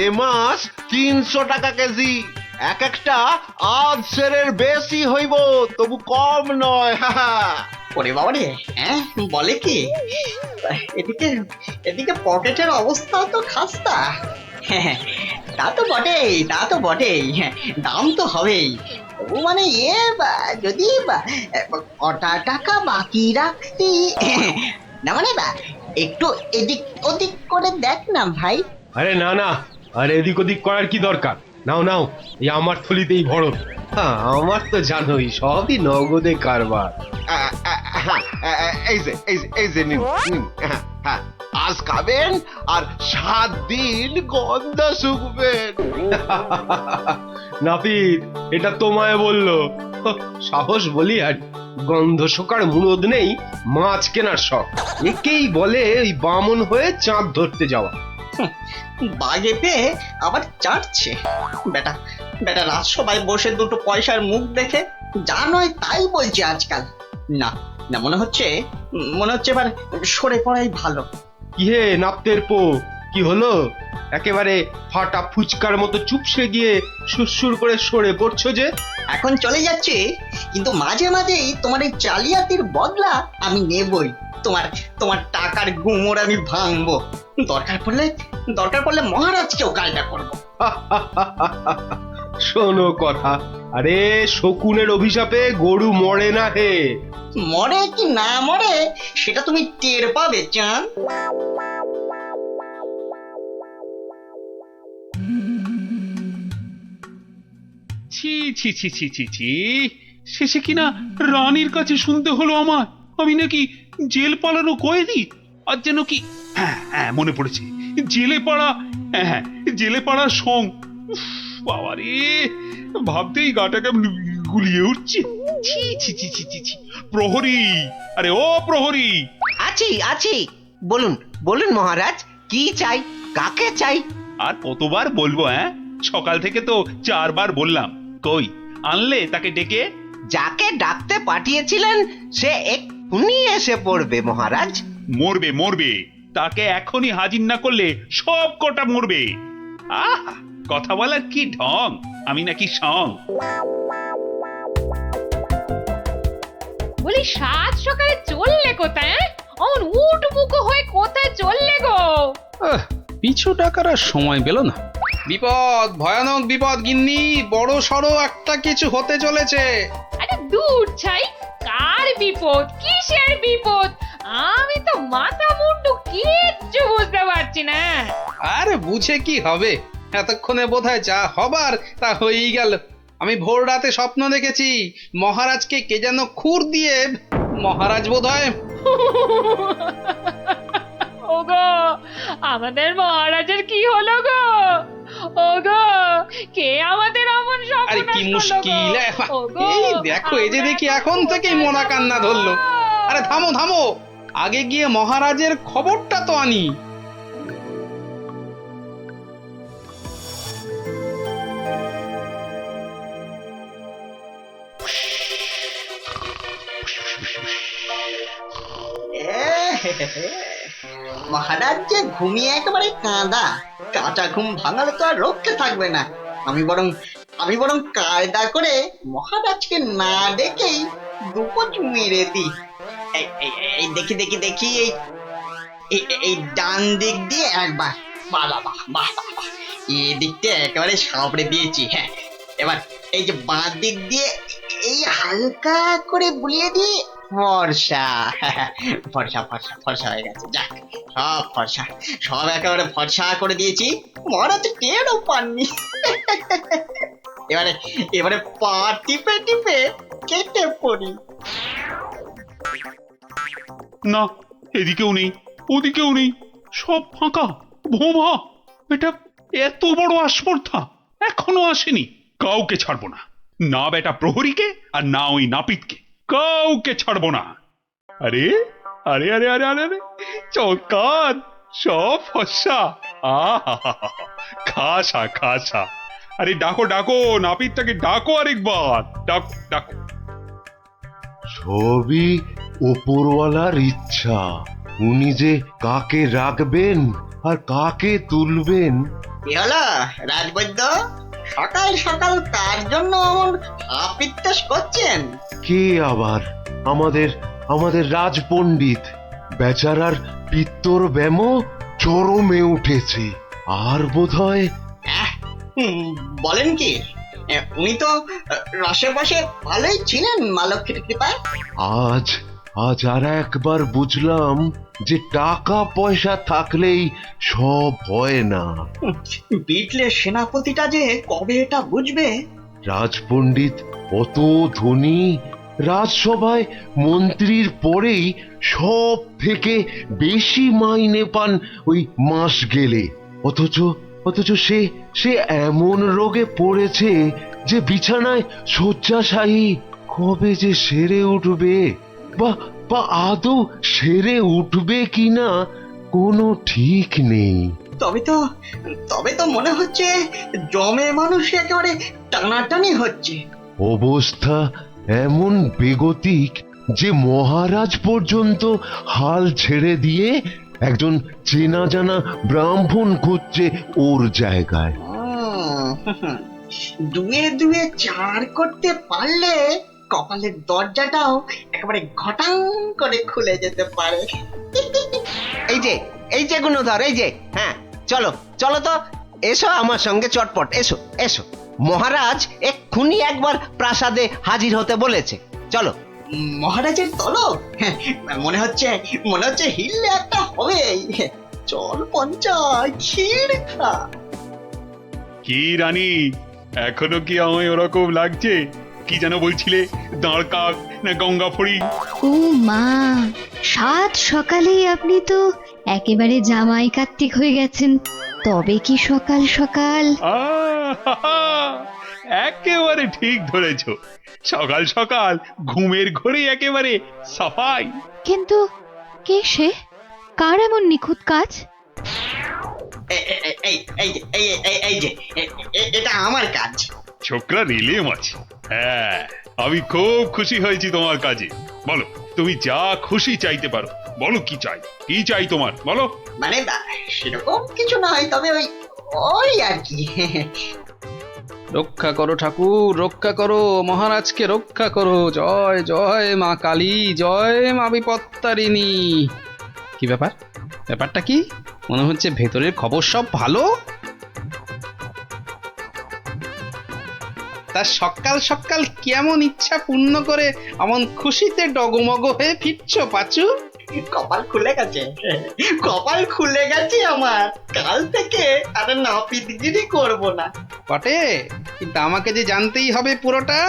এ মাছ 300 টাকা কেজি। এক একটা আধ সেরের বেশি হইব, তবু কম নয়। ওরে বাবা রে, হ্যাঁ বলে কি? এদিকে এদিকে পকেটের অবস্থা তো খাস্তা। হ্যাঁ, তা তো বটেই, তা তো বটেই। হ্যাঁ, দাম তো হবেই। তবু মানে যদি কটা টাকা বাকি রাখতি, না মানে একটু এদিক ওদিক করে দেখ না ভাই। আরে না না, আর এদিক ওদিক করার কি দরকার? নাও নাও, এই আমার থলিতেই ভরো। হ্যাঁ, আমার তো জানোই সবই নগদে কারবার। এই যে নিন নিন। হ্যাঁ, আজ খাবেন আর 7 দিন গন্ধ শুকবেন। নাপিত, এটা তোমায় বললো? সাহস বলি আর গন্ধ শোকার মুরদ নেই মাছ কেনার শখ। একেই বলে ওই বামন হয়ে চাঁদ ধরতে যাওয়া। বাগে পেয়ে আবার চাটছে বেটা। বেটা রাজসভায় বসে দুটো পয়সার মুখ দেখে যা নয় তাই বলছে আজকাল। না না, মনে হচ্ছে এবার সরে পড়াই ভালো। কি হে নাপতের পো, কি হলো? একেবারে ফাটা ফুচকার মতো চুপসে গিয়ে সুরসুর করে সরে পড়ছো যে? এখন চলে যাচ্ছে, কিন্তু মাঝে মাঝেই তোমার এই জালিয়াতির বদলা আমি নেবই। তোমার তোমার টাকার গুমর আমি ভাঙবো। দরকার পড়লে মহারাজকেও কায়দা করবো। শোনো কথা, আরে শকুনের অভিশাপে গরু মরে না হে। মরে কি না মরে সেটা তুমি টের পাবে চাঁদ। ছি ছি ছি ছি ছি ছি, শেষে কিনা রানীর কাছে শুনতে হলো আমার আমি নাকি জেল পালানো কয়েদি। আর যেন কি, হ্যাঁ হ্যাঁ মনে পড়েছে, জেলে পাড়া। হ্যাঁ হ্যাঁ, জেলে পাড়ার সং। বাবা রে, ভাবতেই গাটা কেমন গুলিয়ে উঠছে। ছি ছি ছি ছি ছি ছি। প্রহরী, আরে ও প্রহরী! আছি আছি, বলুন বলুন মহারাজ, কি চাই, কাকে চাই? আর কতবার বলবো? হ্যাঁ, সকাল থেকে তো 4 বার বললাম। কই আনলে তাকে ডেকে? যাকে ডাকতে পাঠিয়েছিলেন সে এক্ষুনি এসে পড়বে মহারাজ। মরবে মরবে, তাকে এখনই হাজির না করলে সব কটা মরবে। আহ, কথা বলার কি ঢং, আমি নাকি সং। বলি সাত সকালে চললে কোথায়? অমন উঠবুকো হয়ে কোথায় চললে গো? পিছু টাকার আর সময় পেল না। বিপদ, ভয়ানক বিপদ গিন্নি, বড় সড়ো একটা কিছু হতে চলেছে। আরে দূর ছাই, কার বিপদ, কিসের বিপদ? আমি তো মাথা মুন্ডু কিচ্ছু বুঝতে পারছি না। আরে বুঝে কি হবে, এতক্ষণে বোধহয় যা হবার তা হয়েই গেল। আমি ভোর রাতে স্বপ্ন দেখেছি মহারাজকে কে যেন খুর দিয়ে, মহারাজ বোধহয়। ওগো, আমাদের মহারাজের কি হলো গো? ওগো, কে আমাদের অমন আরে কি মুশকিল! এই দেখো, এই যে দেখি এখন থেকেই মোনা কান্না ধরলো। আরে থামো থামো, আগে গিয়ে মহারাজের খবরটা তো আনি। মহারাজ যে ঘুমিয়ে একেবারে কাঁদা, কাঁচা ঘুম ভাঙালে তো আর রক্ষে থাকবে না। আমি বরং কায়দা করে মহারাজকে না ডেকেই দুপোচ মেরে দিই। এই দেখি দেখি দেখি, এই ডান দিক দিয়ে একবার, বাহ বাহ বাহ বাহ বাহ, এই দিকটা একেবারে সাবড়ে দিয়েছি। হ্যাঁ, এবার এই যে বাঁ দিক দিয়ে এই হালকা করে বুলিয়ে দিই। ফর্সা ফর্সা ফর্সা ফর্সা হয়ে গেছে। যাক, সব ফর্সা, সব একেবারে ফর্সা করে দিয়েছি। মহারাজ টেরও পাননি। এবারে এবারে পা টিপে টিপে কেটে পড়ি। না, এদিকেও নেই, ওদিকেও নেই, সব ফাঁকা ভোমা। এটা এত বড় আস্পর্ধা এখনো আসেনি। কাউকে ছাড়বো না, না বেটা প্রহরীকে আর না ওই নাপিতকে, কাউকে ছাড়বো না। আরে আরে আরে আরে আরে আরে, চৌকাত, সব ফর্সা। আহা, খাসা খাসা। আরে ডাকো ডাকো, নাপিতটাকে ডাকো আরেকবার, ডাকো ডাকো। সবই ওপরওয়ালার ইচ্ছা। উনি যে কাকে রাখবেন আর কাকে তুলবেন কি হলো রাজবৈদ্য, সকাল সকাল কার জন্য এমন আপিত্তাস করছেন? কে আবার? আমাদের আমাদের রাজপণ্ডিত বেচারার পিত্তর ব্যামো চরমে উঠেছে। আর বোধহয় বলেন কি? উনি তো রসে বসে ভালোই ছিলেন মা লক্ষ্মীর কৃপায়। আজ আজ আর একবার বুঝলাম যে টাকা পয়সা থাকলেই সব হয় না। বিটলে সেনাপতিটা যে কবে এটা বুঝবে? রাজপণ্ডিত অত ধনী, রাজসভায় মন্ত্রীর পরেই সব থেকে বেশি মাইনে পান ওই মাস গেলে। অথচ অথচ সে সে এমন রোগে পড়েছে যে বিছানায় শয্যাশায়ী। কবে যে সেরে উঠবে, বা বা আদৌ সেরে উঠবে কিনা কোনো ঠিক নেই। তবে তো মনে হচ্ছে জমে মানুষ একেবারে টানাটানি হচ্ছে। অবস্থা এমন বেগতিক যে মহারাজ পর্যন্ত হাল ছেড়ে দিয়ে একজন চেনা জানা ব্রাহ্মণ খুঁজছে ওর জায়গায়। দুয়ে দুয়ে চার করতে পারলে কপালের দরজাটাও একেবারে ঘটাং করে খুলে যেতে পারে। এই যে গুণধর, এই যে, হ্যাঁ, চলো চলো তো, এসো আমার সঙ্গে চটপট, এসো এসো। মহারাজ এক্ষুনি একবার প্রাসাদে হাজির হতে বলেছে, চলো। মহারাজের তলব? মনে হচ্ছে হিললে একটা হবে। চল পঞ্চায় ক্ষীর খা। কি রানী, এখনো কি আমায় ওরকম লাগছে? কি যেন বলছিলে, দাঁড় কাক না গঙ্গা ফড়ি? ও মা, সাত সকালেই আপনি তো একেবারে জামাই কার্তিক হয়ে গেছেন। তবে কি সকাল সকাল? আহা! একেবারে ঠিক ধরেছ। সকাল সকাল ঘুমের ঘরে একেবারে সাফাই। কিন্তু কে সে? কার এমন নিখুঁত কাজ? এটা আমার কাজ। ছোকরা রেলে মাছ। হ্যাঁ, আমি খুব খুশি হয়েছি তোমার কাজে। বলো, তুমি যা খুশি চাইতে পারো। বলো কি চাই, কি চাই তোমার, বলো। মানে সেরকম কিছু নয়, তবে ওই আর কি। রক্ষা করো ঠাকুর, রক্ষা করো, মহারাজকে রক্ষা করো। জয় জয় মা কালী, জয় মা বিপত্তারিণী। কি ব্যাপারটা কি? মনে হচ্ছে ভেতরের খবর সব ভালো। তা সকাল সকাল কেমন ইচ্ছা পূর্ণ করে এমন খুশিতে ডগমগ হয়ে ফিরছ পাচু? কপাল খুলে গেছে আমার। কাল থেকে আর নাপিতগিরি করব না। বটে, কিন্তু আমাকে যে জানতেই হবে পুরোটা।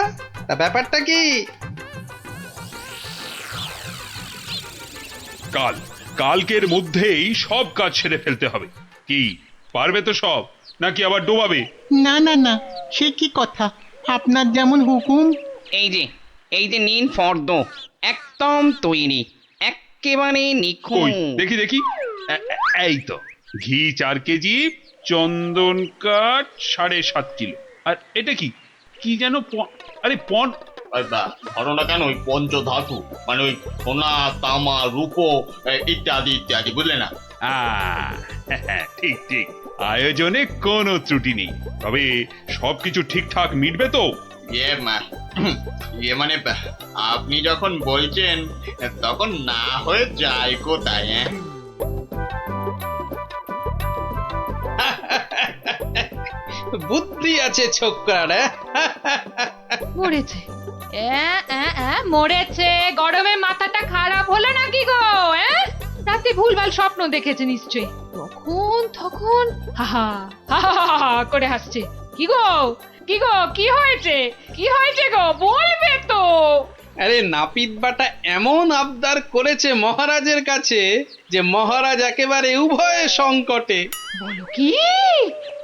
তা ব্যাপারটা কি? কালকের মধ্যেই সব কাজ সেরে ফেলতে হবে। কি পারবে তো সব, নাকি আবার ডোবাবে? না না না, সে কি কথা, আপনার যেমন হুকুম। এই যে নিন ফর্দ, একদম তৈরি, একেবারে কই নিখুঁত। দেখি এই তো, ঘি 4 কেজি, চন্দন কাঠ 7.5 কিলো। আর এটা কি কি যেন আরে ঘটনা কেন ওই পঞ্চধাতু, মানে ওই সোনা তামা রূপো ইত্যাদি ইত্যাদি, বুঝলে না? ঠিক ঠিক, আয়োজনে কোনো ত্রুটি নেই। তবে সবকিছু ঠিকঠাক মিটবে তো? ইয়ে মানে আপনি যখন বলছেন তখন না হয়ে যায় কোথায়? বুদ্ধি আছে ছোকরার। মরেছে, মরেছে। গরমে মাথাটা খারাপ হলো নাকি গো? রাতে ভুলভাল স্বপ্ন দেখেছে নিশ্চয়ই। তখন হাহা হাহা করে হাসছে। কি গো কি হয়েছে গো, বলবে তো? আরে নাপিত বাটা এমন আবদার করেছে মহারাজের কাছে যে মহারাজ একেবারে উভয় সংকটে। বলো কি?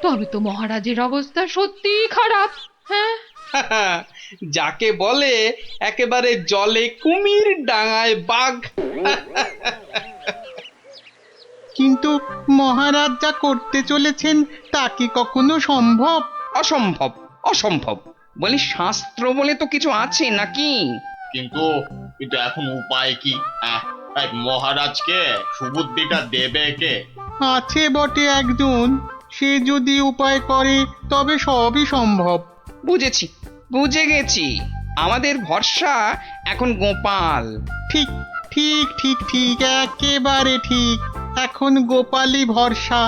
তবে তো মহারাজের অবস্থা সত্যি খারাপ। হ্যাঁ, যাকে বলে একেবারে জলে কুমির, ডাঙায় বাঘ। কিন্তু মহারাজ যা করতে চলেছেন তা কি কখনো সম্ভব? অসম্ভব, অসম্ভব। বলি শাস্ত্র বলে তো কিছু আছে নাকি? কিন্তু এখন উপায় কি? মহারাজকে সুবুদ্ধিটা দেবে কে? আছে বটে একজন, সে যদি উপায় করে তবে সবই সম্ভব। বুঝেছি, বুঝে গেছি। আমাদের ভরসা এখন গোপাল। ঠিক ঠিক ঠিক ঠিক, একেবারে ঠিক। এখন গোপালই ভরসা,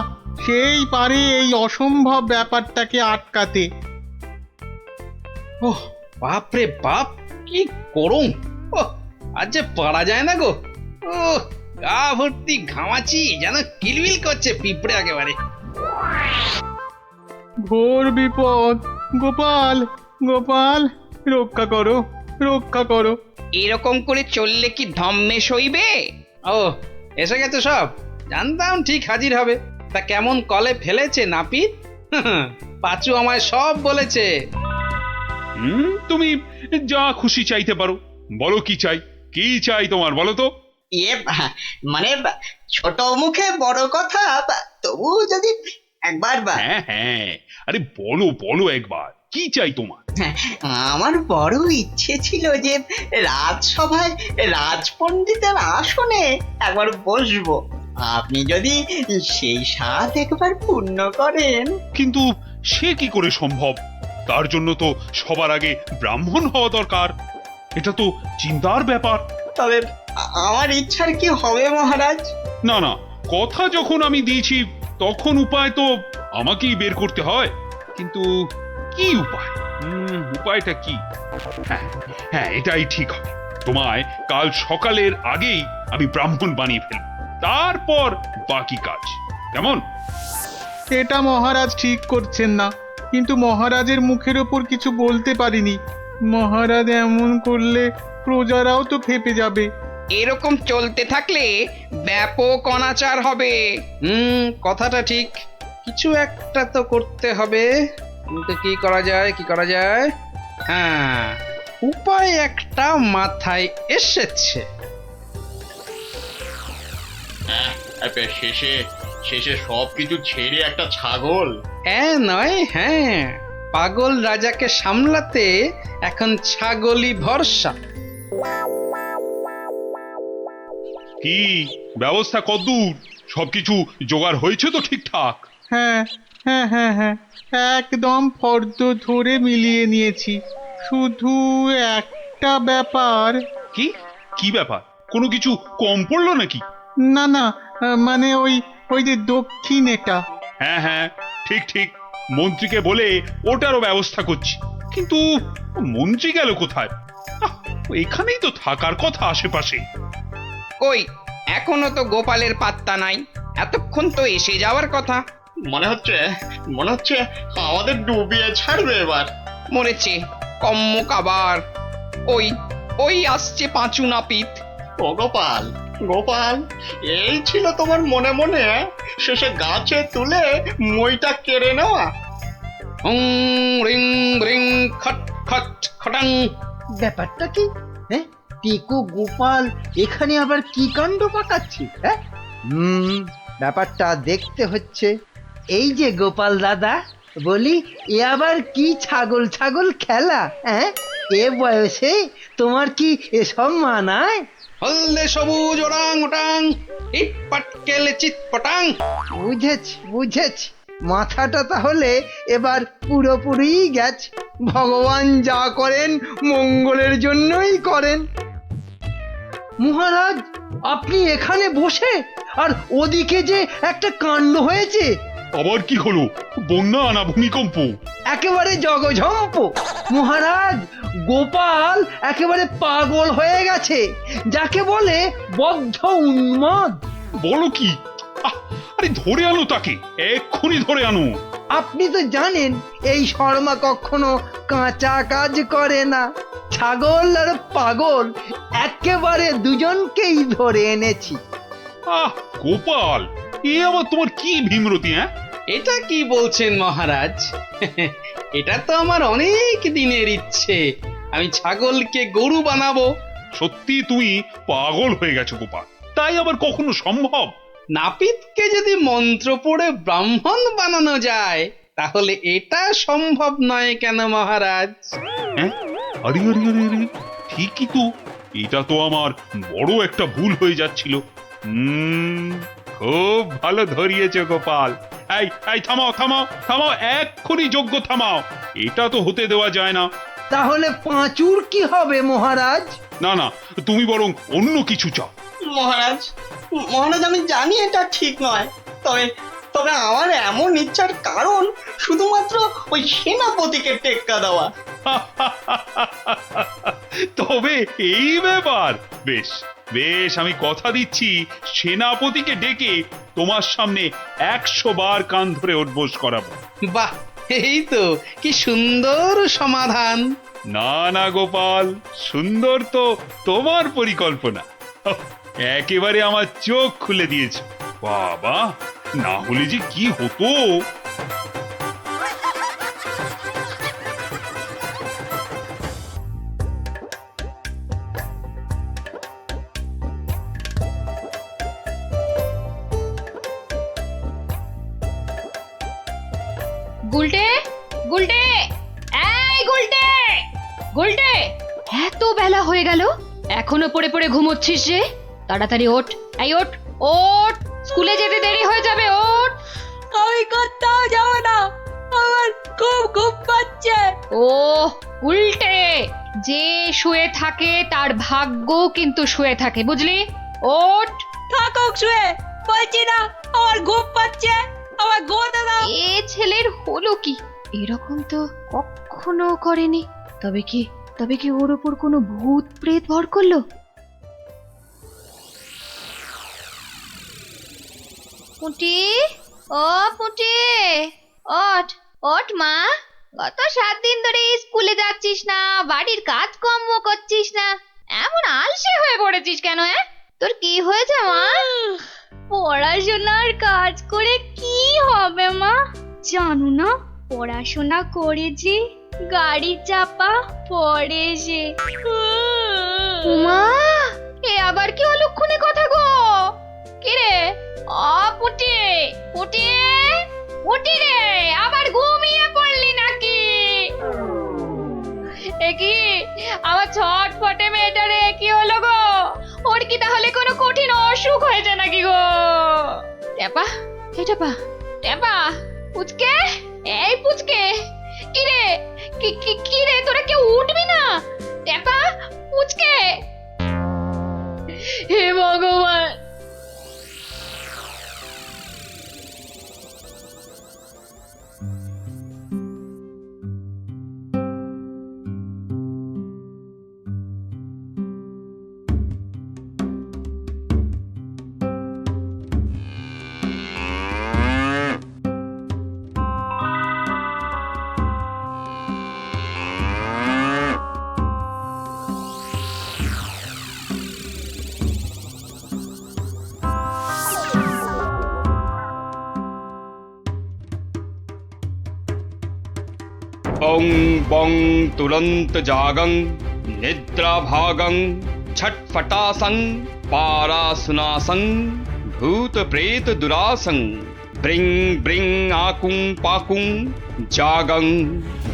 সেই পারে এই অসম্ভব ব্যাপারটাকে আটকাতে। ওহ বাপরে বাপ, কি গরম! ওহ, আজ যে পারা যায় না গো। ও গা ভর্তি ঘামাচি, যেন কিলবিল করছে পিঁপড়ে একেবারে। ঘোর বিপদ, গোপাল গোপাল, রক্ষা করো রক্ষা করো। এরকম করে চললে কি ধম্মে সইবে? ও এসে গেছে সব, জানতাম ঠিক হাজির হবে। তা কেমন কলে ফেলেছে নাপিত? পাঁচু আমায় সব বলেছে। তুমি যা খুশি চাইতে পারো। বলো কি চাই, কি চাই তোমার, বলো তো। মানে ছোট মুখে বড় কথা, তবু যদি একবার হ্যাঁ হ্যাঁ, আরে বলো বলো একবার, কি চাই তোমার? আমার বড় ইচ্ছে ছিল যে রাজসভায় রাজপণ্ডিতের আসনে একবার বসবো। আপনি যদি সেই স্বাদ একবার পূর্ণ করেন। কিন্তু সে কি করে সম্ভব? তার জন্য তো সবার আগে ব্রাহ্মণ হওয়া দরকার। এটা তো চিন্তার ব্যাপার। তবে আমার ইচ্ছার কি হবে মহারাজ? না না, কথা যখন আমি দিয়েছি তখন উপায় তো আমাকেই বের করতে হয়। কিন্তু কি উপায়? উপায়টা কি? হ্যাঁ হ্যাঁ, এটাই ঠিক হবে। তোমায় কাল সকালের আগেই আমি ব্রাহ্মণ বানিয়ে ফেলব, তারপর বাকি কাজ। কেমন? এটা মহারাজ ঠিক করছেন না, কিন্তু মহারাজের মুখের ওপর কিছু বলতে পারিনি। মহারাজ এমন করলে প্রজারাও তো ফেপে যাবে। এরকম চলতে থাকলে ব্যাপক অনাচার হবে। কথাটা ঠিক, কিছু একটা তো করতে হবে। কিন্তু কি করা যায়, কি করা যায়? হ্যাঁ, উপায় একটা মাথায় এসেছে। শেষে শেষে সবকিছু ছেড়ে একটা ছাগল। হ্যাঁ নয়, হ্যাঁ, পাগল রাজাকে সামলাতে এখন ছাগলই ভরসা। কি ব্যবস্থা কদ্দূর? সবকিছু জোগাড় হয়েছে তো ঠিকঠাক? হ্যাঁ হ্যাঁ হ্যাঁ হ্যাঁ, একদম ফর্দ ধরে মিলিয়ে নিয়েছি। শুধু একটা ব্যাপার। কি কি ব্যাপার? কোনো কিছু কম পড়লো নাকি? না না, মানে ওই ওই যে দক্ষিণ এটা। হ্যাঁ হ্যাঁ, ঠিক ঠিক, মন্ত্রীকে বলে ওটারও ব্যবস্থা করছি। কিন্তু মন্ত্রী গেল কোথায়? এখানেই তো থাকার কথা আশেপাশে। কই, এখনো তো গোপালের পাত্তা নাই। এতক্ষণ তো এসে যাওয়ার কথা। মনে হচ্ছে আমাদের ডুবিয়ে ছাড়বে এবার। মরেছে কম্মক আবার। ওই ওই আসছে পাঁচু নাপিত। ও গোপাল, গোপাল, এই ছিল তোমার মনে মনে শেষে গাছে তুলে মইটা কেড়ে নেওয়া? রিং রিং খট খট খটাং। ব্যাপারটা কি? হ্যাঁ, টিকু গোপাল এখানে আবার কি কাণ্ড পাকাচ্ছি? হ্যাঁ, ব্যাপারটা দেখতে হচ্ছে। এই যে গোপাল দাদা, বলি এ আবার কি ছাগল ছাগল খেলা? হ্যাঁ, এ বয়সে তোমার কি এসব মানায়? হলদে সবুজ ওরাং ওটাং, ইট পাটকেল চিত পটাং। বুঝেছি বুঝেছি, মাথাটা তাহলে এবার পুরোপুরি গেছে। ভগবান যা করেন মঙ্গলের জন্যই করেন। মহারাজ, আপনি এখানে বসে, আর ওদিকে যে একটা কাণ্ড হয়েছে। আবার কি হলো? বন্যা না ভূমিকম্প? একেবারে জগঝম্প। মহারাজ, গোপাল একেবারে পাগল হয়ে গেছে, যাকে বলে বদ্ধ উন্মাদ। বলো কি? আরে ধরে আনো তাকে, এক্ষুনি ধরে আনো। আপনি তো জানেন এই শর্মা কখনো কাঁচা কাজ করে না। ছাগল আর পাগল একেবারে দুজনকেই ধরে এনেছি। গোপাল, এ আবার তোমার কি ভীমরতি? হ্যাঁ, এটা কি বলছেন মহারাজ? এটা তো আমার অনেক দিনের ইচ্ছে, আমি ছাগলকে গরু বানাবো। সত্যি তুমি পাগল হয়ে গেছো গোপাল, তাই আবার কখনো সম্ভব? নাপিতকে যদি মন্ত্র পড়ে ব্রাহ্মণ বানানো যায়, তাহলে এটা সম্ভব নয় কেন মহারাজ? হ্যাঁ, আরে আরে আরে আরে, ঠিকই তো। এটা তো আমার বড় একটা ভুল হয়ে যাচ্ছিল। খুব ভালো ধরিয়েছ গোপাল। এই এই থামাও থামাও থামাও, এক্ষুনি যজ্ঞ থামাও। এটা তো হতে দেওয়া যায় না। তাহলে পাঁচুর কি হবে মহারাজ? না না, তুমি বরং অন্য কিছু চাও। মহারাজ, মহারাজ আমি জানি এটা ঠিক নয়, তবে তবে আমার এমন ইচ্ছার কারণ শুধুমাত্র ওই সেনাপতিকে টেক্কা দেওয়া। তবে এই ব্যাপার, বেশ বেশ, আমি কথা দিচ্ছি সেনাপতিকে ডেকে তোমার সামনে 100 বার কান ধরে উঠবোস করাবো। বাহ, এই তো কি সুন্দর সমাধান। না না গোপাল, সুন্দর তো তোমার পরিকল্পনা। একেবারে আমার চোখ খুলে দিয়েছে। বাবা, না হলে যে কি হতো। গুলটে, গুলটে, এই গুলটে, গুলটে, এত বেলা হয়ে গেল, এখনো পড়ে পড়ে ঘুমোচ্ছিস যে? তাড়াতাড়ি ওঠ, এই ওঠ, ওঠ, স্কুলে যেতে দেরি হয়ে যাবে, ওঠ। আমি কোথাও যাবো না, আমার খুব ঘুম পাচ্ছে। ও উল্টে, যে শুয়ে থাকে তার ভাগ্য কিন্তু শুয়ে থাকে, বুঝলি? ওঠ। থাকুক শুয়ে, বলছি না আমার ঘুম পাচ্ছে, আমার ঘুমোতে দাও। এ ছেলের হলো কি? এরকম তো কখনো করেনি। তবে কি ওর ওপর কোনো ভূত প্রেত ভর করলো? পুটি, ও পুটি, ওঠ ওঠ মা। গত 7 দিন ধরে স্কুলে যাচ্ছিস না, বাড়ির কাজকর্ম করছিস না, এমন আলসে হয়ে পড়েছিস কেন? তোর কি হয়েছে মা? পড়াশোনার কাজ করে কি হবে মা? জানো না, পড়াশোনা করেছি, গাড়ি চাপা পড়ে সে। মা, এ আবার কি অলক্ষণে কথা গো? কি রে? পুটি, পুটি, পুটি রে, আবার ঘুমিয়ে পড়লি নাকি? এ কি আমার ছটফটে মেয়েটা রে, কি হলো গো? ওর কি তাহলে কোনো কঠিন অসুখ হয়েছে নাকি গো? টেপা, এই টেপা, টেপা, পুচকে, এই পুচকে, কি রে, কি রে, তোরা কেউ উঠবি না? টেপা, পুচকে, হে ভগবান। বং বং তুরন্ত জাগং নিদ্রা ভাগং ছটফটাসং পারাসুনাসং ভূত প্রেত দুরাসং ব্রিং ব্রিং আকুং পাকুং জাগং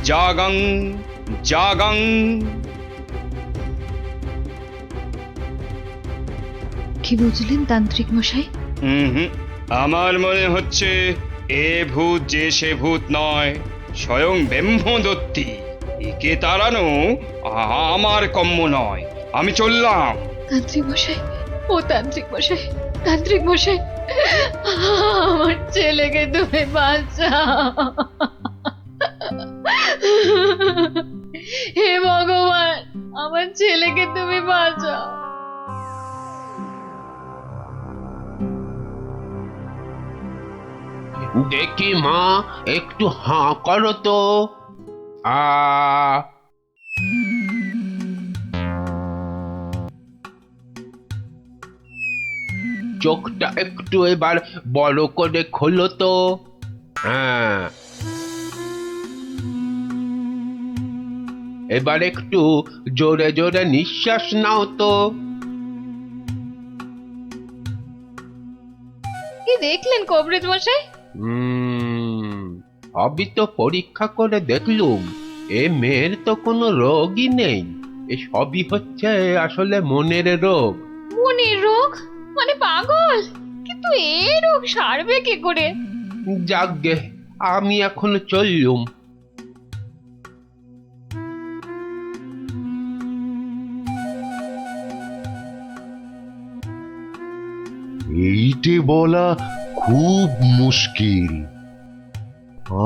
জাগং জাগং। কি বুঝলেন তান্ত্রিক মশাই? আমার মনে হচ্ছে এ ভূত যে সে ভূত নয়, স্বয়ং ব্রহ্মদত্তী। একে তাড়ানো আমার কম্য নয়। আমি চললাম। তান্ত্রিক মশাই, ও তান্ত্রিক মশাই, তান্ত্রিক মশাই, আমার ছেলেকে তুমি বাঁচাও। হে ভগবান, আমার ছেলেকে তুমি বাঁচাও। দেখি মা, একটু হাঁ করো তো। চোখটা একটু এবার বড় করে খোলো তো। হ্যাঁ, এবার একটু জোরে জোরে নিঃশ্বাস নাও তো। কি দেখলেন কবরেজ মশাই? সবই তো পরীক্ষা করে দেখলুম, এ মেয়ের তো কোনো রোগই নেই। এ সবই হচ্ছে আসলে মনের রোগ। মনের রোগ মানে পাগল? কিন্তু কিন্তু এই রোগ সারবে কি করে? যাকগে, আমি এখন চললুম। এইটে বলা খুব মুশকিল।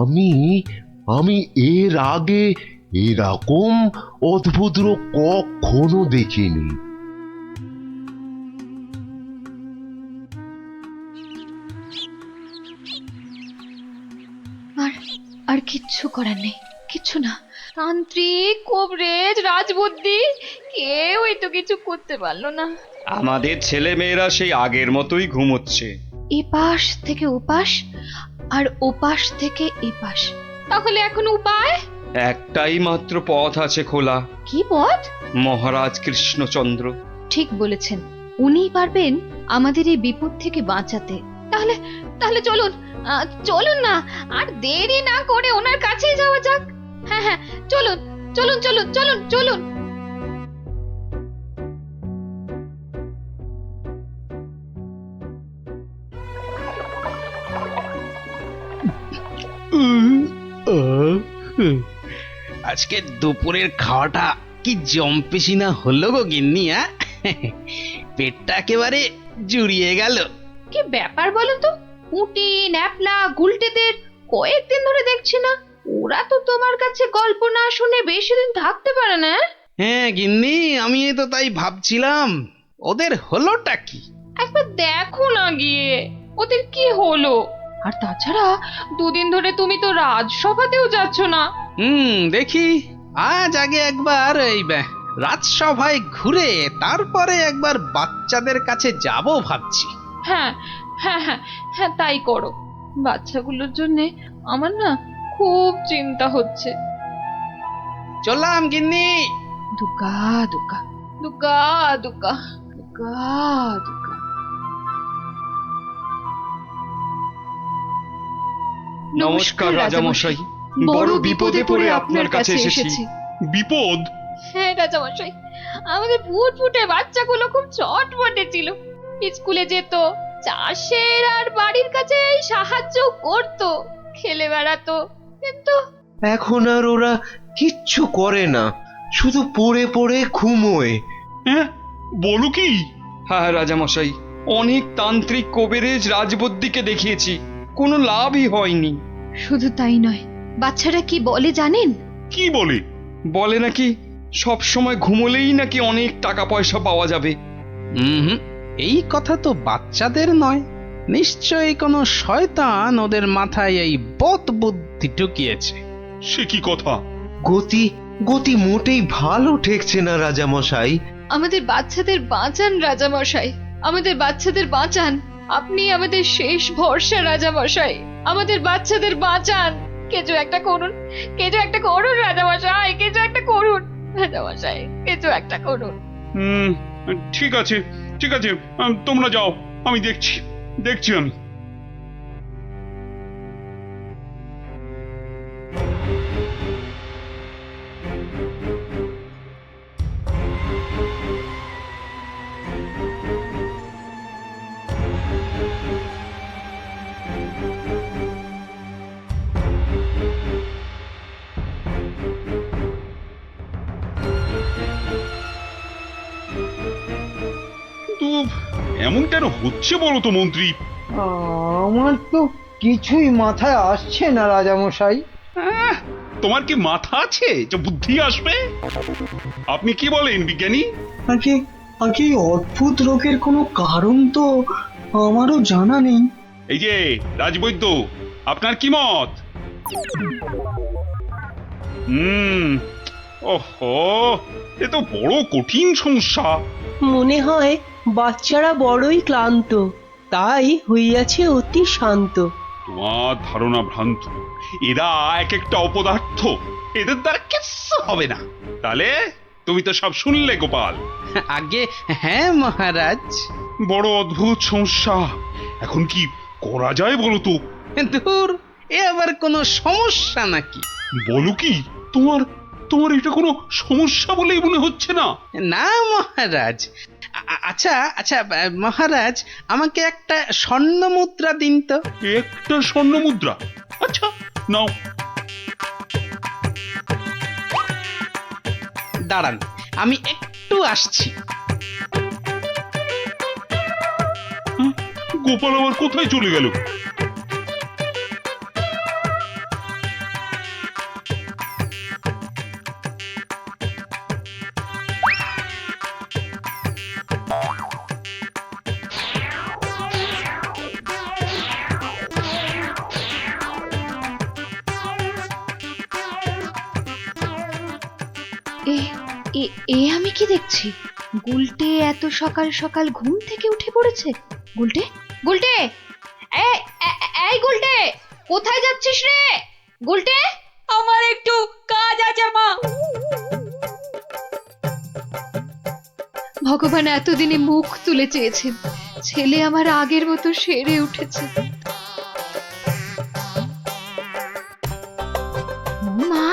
আমি আমি এর আগে এরকম অদ্ভুত রোগ কখনো দেখিনি। আর কিচ্ছু করার নেই, কিচ্ছু না। তান্ত্রিক, কবরেজ, রাজবুদ্ধি কেউই তো কিছু করতে পারলো না। আমাদের ছেলে মেয়েরা সেই আগের মতোই ঘুমোচ্ছে। এপাশ থেকে ওপাশ আর ওপাশ থেকে এপাশ। তাহলে এখন উপায়? একটাই মাত্র পথ আছে খোলা, কি পথ? মহারাজ কৃষ্ণচন্দ্র। ঠিক বলেছেন, উনিই পারবেন আমাদের এই বিপদ থেকে বাঁচাতে। তাহলে তাহলে চলুন, চলুন না, আর দেরি না করে ওনার কাছেই যাওয়া যাক। হ্যাঁ হ্যাঁ, চলুন চলুন চলুন চলুন চলুন। আজকে দুপুরের খাওয়াটা কি জম্পেশি না হলো গো গিন্নি? পেটটা একেবারে জুড়িয়ে গেল। কি ব্যাপার বলো তো? পুঁটি, ন্যাপলা, গুলটেদের কয়েকদিন ধরে দেখছি না। ওরা তো তোমার কাছে গল্প না শুনে বেশি দিন থাকতে পারে না। হ্যাঁ গিন্নি, আমি তো তাই ভাবছিলাম ওদের হলোটা কি। একবার দেখো না গিয়ে ওদের কি হলো। আর তাছাড়া দুদিন ধরে তুমি তো রাজসভাতেও যাচ্ছ না। দেখি আজ আগে একবার এই রাজসভায় ঘুরে তারপরে একবার বাচ্চাদের কাছে যাব ভাবছি। হ্যাঁ হ্যাঁ হ্যাঁ হ্যাঁ, তাই করো। বাচ্চাগুলোর জন্য আমার না খুব চিন্তা হচ্ছে। চললাম গিন্নি। দুর্গা দুর্গা দুর্গা দুর্গা দুর্গা দুর্গা। নমস্কার রাজামশাই, বড় বিপদে পড়ে আপনার কাছে এসেছি। বিপদ? হ্যাঁ রাজামশাই, আমাদের ফুটফুটে বাচ্চাগুলো খুব চটপটে ছিল। স্কুলে যেত, চাষের আর বাড়ির কাছে সাহায্য করত, খেলে বেড়াতো, কিন্তু এখন আর ওরা কিচ্ছু করে না, শুধু পড়ে পড়ে ঘুমোয়। হ্যাঁ, বলো কি? হ্যাঁ রাজামশাই, অনেক তান্ত্রিক, কবিরেজ, রাজবুদ্ধিকে দেখিয়েছি, কোনো লাভই হয়নি। শুধু তাই নয়, বাচ্চারা কি বলে জানেন? কি বলে? বলে নাকি সব সময় ঘুমোলেই নাকি অনেক টাকা পয়সা পাওয়া যাবে। এই কথা তো বাচ্চাদের নয়, নিশ্চয়ই কোনো শয়তান ওদের মাথায় এই বদ বুদ্ধি ঢুকিয়েছে। সে কি কথা? গতি গতি মোটেই ভালো ঠেকছে না রাজামশাই। আমাদের বাচ্চাদের বাঁচান রাজামশাই, আমাদের বাচ্চাদের বাঁচান। আপনি আমাদের শেষ ভরসা রাজামশাই, আমাদের বাচ্চাদের বাঁচান। কিছু একটা করুন, কিছু একটা করুন রাজামশাই, কিছু একটা করুন রাজামশাই, কিছু একটা করুন। ঠিক আছে ঠিক আছে, তোমরা যাও, আমি দেখছি দেখছি আমি। এমন কেন হচ্ছে বলো তো মন্ত্রী? আমার তো কিছুই মাথায় আসছে না রাজামশাই। তোমার কি মাথা আছে যে বুদ্ধি আসবে? আপনি কি বলেন বিজ্ঞানী? আগে অদ্ভুত রোগের কোনো কারণ তো আমারও জানা নেই। এই যে রাজবৈদ্য, আপনার কি মত? ওহো, এ তো বড় কঠিন সমস্যা। মনে হয় বাচ্চারা বড়ই ক্লান্ত, তাই হইয়াছে অতি শান্ত। তোমার ধারণা ভ্রান্ত। এরা এক একটা অপদার্থ, এদের দ্বারা কিচ্ছু হবে না। তাহলে তুমি তো সব শুনলে গোপাল। আগে হ্যাঁ মহারাজ। বড় অদ্ভুত সমস্যা, এখন কি করা যায় বলো তো? দূর, এ আবার কোনো সমস্যা নাকি? বলো কি, তোমার তোমার এটা কোনো সমস্যা বলেই মনে হচ্ছে না? না মহারাজ, আচ্ছা আচ্ছা মহারাজ, আমাকে একটা স্বর্ণ মুদ্রা দিন তো। একটা স্বর্ণ মুদ্রা? আচ্ছা নাও। দাঁড়ান, আমি একটু আসছি। গোপাল আবার কোথায় চলে গেল? এ আমি কি দেখছি? গুলটে এত সকাল সকাল ঘুম থেকে উঠে পড়েছে। গুলটে, গুলটে, এই গুলটে, কোথায় যাচ্ছিস রে? গুলটে, আমার একটু কাজ আছে মা। ভগবান এতদিনে মুখ তুলে চেয়েছেন, ছেলে আমার আগের মতো সেরে উঠেছে। মা,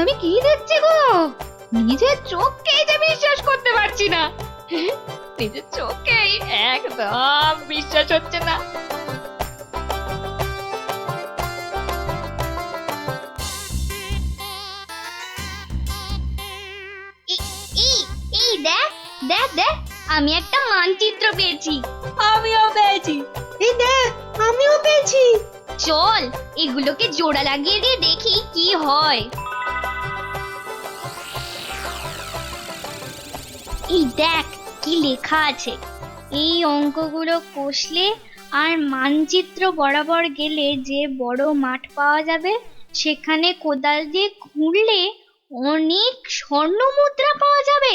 আমি কি দেখছি গো? নিজের চোখকেই যে বিশ্বাস করতে পারছি না। নিজের চোখেই একদম বিশ্বাস হচ্ছে না। এই দেখ দেখ দেখ, আমি একটা মানচিত্র পেয়েছি। আমিও পেয়েছি। এই দেখ, আমিও পেয়েছি। চল এগুলোকে জোড়া লাগিয়ে দিয়ে দেখি কি হয়। এই দেখ কি লেখা আছে। এই অঙ্কগুলো কষলে আর মানচিত্র বরাবর গেলে যে বড় মাঠ পাওয়া যাবে, সেখানে কোদাল দিয়ে খুঁড়লে অনেক স্বর্ণ মুদ্রা পাওয়া যাবে।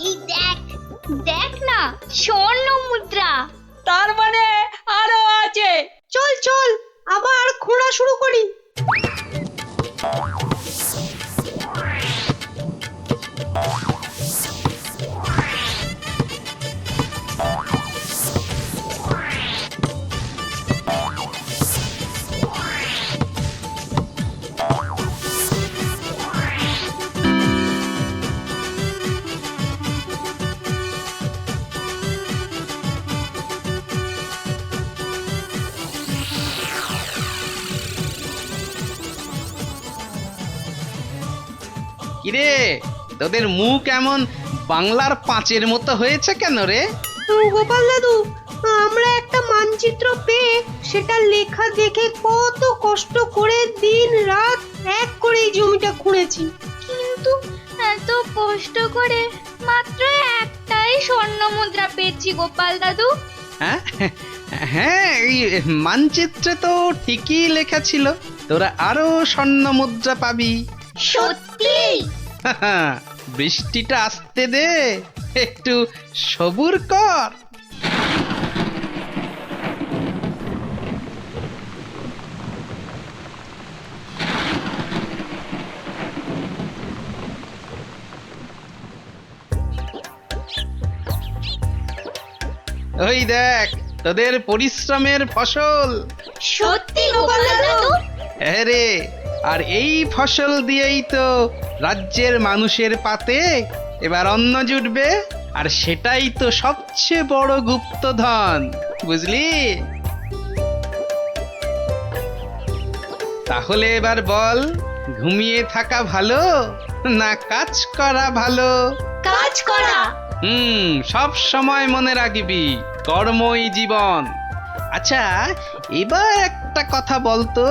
এই দেখ দেখ না, স্বর্ণ মুদ্রা। তার মানে আরো আছে। চল চল, আবার খোঁড়া শুরু করি। কিরে, তোদের মুখ এমন বাংলার পাঁচের মতো হয়েছে কেন রে? গোপাল দাদু, আমরা একটা মানচিত্র পেয়ে সেটা লেখা দেখে কত কষ্ট করে দিন রাত এক করে এই জমিটা খুঁড়েছি। কিন্তু এত কষ্ট করে মাত্র একটাই স্বর্ণ মুদ্রা পেয়েছি গোপাল দাদু। হ্যাঁ হ্যাঁ, এই মানচিত্রে তো ঠিকই লেখা ছিল তোরা আরো স্বর্ণ মুদ্রা পাবি। সত্যি? বৃষ্টিটা আসতে দে, একটু সবুর কর। ওই দেখ তোদের পরিশ্রমের ফসল। সত্যি গোপাল দাদু? হ্যাঁ রে, আর এই ফসল দিয়েই তো রাজ্যের মানুষের পাতে এবার অন্ন জুটবে, আর সেটাই তো সবচেয়ে বড় গুপ্তধন, বুঝলি? তাহলে এবার বল, ঘুমিয়ে থাকা ভালো না কাজ করা ভালো? কাজ করা। সব সময় মনে রাখবি, কর্মই জীবন। আচ্ছা, এবার একটা কথা বলতো,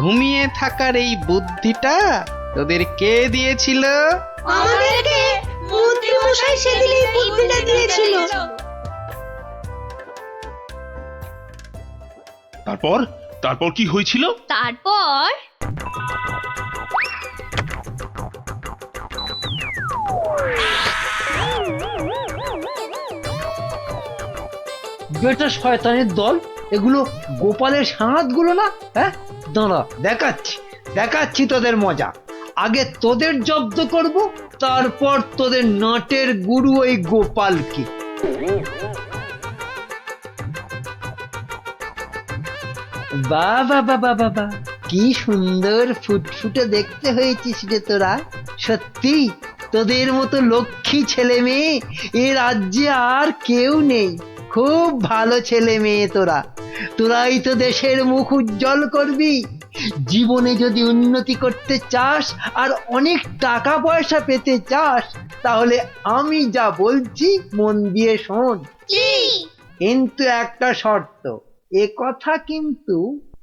ঘুমিয়ে থাকার এই বুদ্ধিটা তোদের কে দিয়েছিল? আমাদেরকে মন্ত্রী মশাই সেদিন এই বুদ্ধিটা দিয়েছিল। তারপর তারপর কি হয়েছিল? তারপর বেটা শয়তানের দল, এগুলো গোপালের সাঁতগুলো না? হ্যাঁ, দাঁড়া দেখাচ্ছি দেখাচ্ছি তোদের মজা। আগে তোদের জব্দ করব, তারপর তোদের নাটের গুরু ওই গোপালকে। বাবা বাবা বাবা, কি সুন্দর ফুটফুটে দেখতে হয়েছিস রে তোরা। সত্যি তোদের মতো লক্ষ্মী ছেলে মেয়ে এ রাজ্যে আর কেউ নেই। খুব ভালো ছেলে মেয়ে তোরা, তোরাই তো দেশের মুখ উজ্জ্বল করবি। জীবনে যদি উন্নতি করতে চাস আর অনেক টাকা পয়সা পেতে চাস, তাহলে আমি যা বলছি মন দিয়ে শোন। কিন্তু একটা শর্ত, এ কথা কিন্তু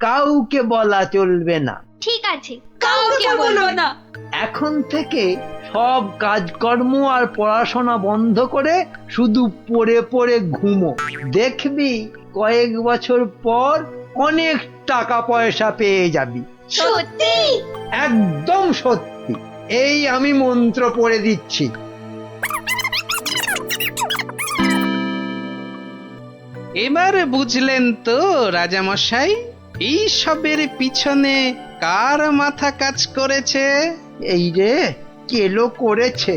কাউকে বলা চলবে না। ঠিক আছে, কাউকে বলবো না। এখন থেকে সব কাজকর্ম আর পড়াশোনা বন্ধ করে শুধু পড়ে পড়ে ঘুমো। দেখবি কয়েক বছর পর অনেক টাকা পয়সা পেয়ে যাবি। সত্যি? একদম সত্যি। এই আমি মন্ত্র পড়ে দিচ্ছি। এবার বুঝলেন তো রাজামশাই, এই সবের পিছনে কার মাথা কাজ করেছে? এই রে, কেলো করেছে।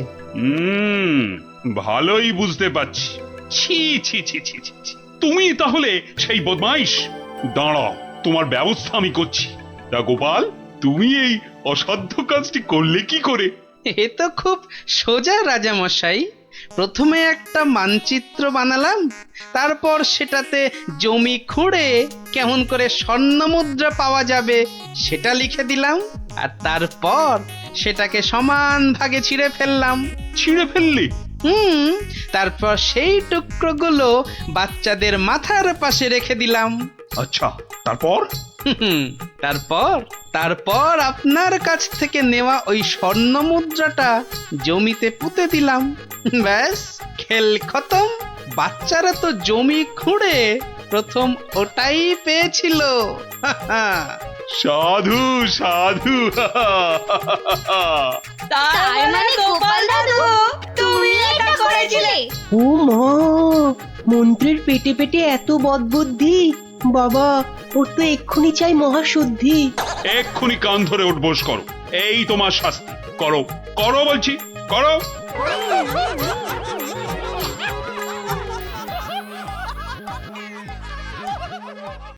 ভালোই বুঝতে পারছি। ছি ছি ছি ছি ছি ছি। তুমি তাহলে সেই বদমাইশ। দাঁড়াও, তোমার ব্যবস্থা আমি করছি। তা গোপাল, তুমি এই অসাধ্য কাজটি করলে কি করে? এ তো খুব সোজা রাজামশাই। প্রথমে একটা মানচিত্র বানালাম, তারপর সেটাতে জমি খুঁড়ে কেমন করে স্বর্ণ মুদ্রা পাওয়া যাবে সেটা লিখে দিলাম, আর তারপর সেটাকে সমান ভাগে ছিঁড়ে ফেললাম। ছিঁড়ে ফেললি? তারপর সেই টুকরোগুলো বাচ্চাদের মাথার পাশে রেখে দিলাম। আচ্ছা, তারপর? তারপর তারপর আপনার কাছ থেকে নেওয়া ওই স্বর্ণ মুদ্রাটা জমিতে পুঁতে দিলাম। ব্যাস, খেল খতম। বাচ্চারা তো জমি খুঁড়ে প্রথম ওটাই পেয়েছিল। সাধু সাধু। তার মানে গোপাল দাদু তুমি এটা করেছিলে? ও মা, মন্ত্রীর পেটে পেটে এত বদবুদ্ধি! বাবা, ওর তো এক্ষুনি চাই মহাশুদ্ধি। এক্ষুনি কান ধরে উঠবোস করো। এই তোমার শাস্তি। করো করো বলছি, করো।